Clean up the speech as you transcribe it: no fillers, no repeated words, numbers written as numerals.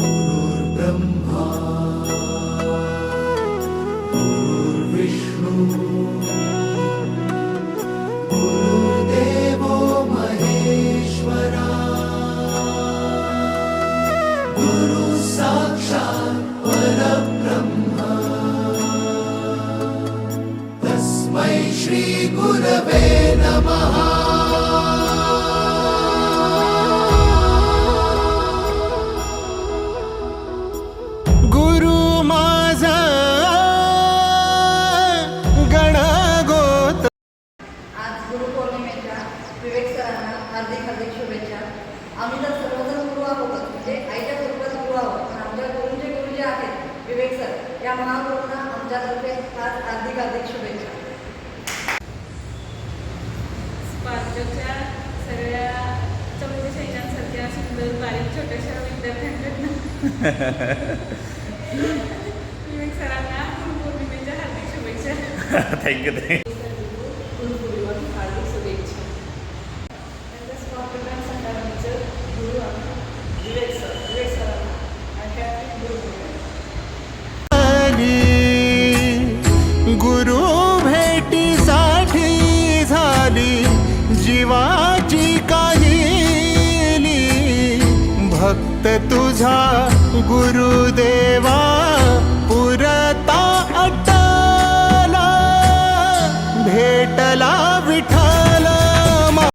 गुरुर्ब्रह्मा गुरुर्विष्णू गुरुर्देवो महेश्वरा गुरु साक्षात् परब्रह्म तस्मै श्री गुरवे नमः। विवेक सरांना हार्दिक हार्दिक शुभेच्छा। आम्ही तर सर्वजण गुरु आहोत, म्हणजे आईच्या स्वरूपात गुरु आहोत, पण आमच्या गुरुचे गुरु जे आहेत विवेक सर, या महागुरूंना आमच्यातर्फे खास हार्दिक हार्दिक शुभेच्छा। स्पार्कच्या सगळ्या चौकशांसारख्या सुंदर बारीक छोट्याशा विद्यार्थ्यांकडनं विवेक सरांना गुरुपौर्णिमेच्या हार्दिक शुभेच्छा। थँक्यू गुरुपौर्णिमेची हार्दिक शुभेच्छा। त्यांच्या स्पार्कच्या संघाचे गुरु विवेक सरांना गुरु भेटीसाठी झाली जीवाची काहिली, भक्त तुझा गुरुदेवा पुरता अटला, भेटला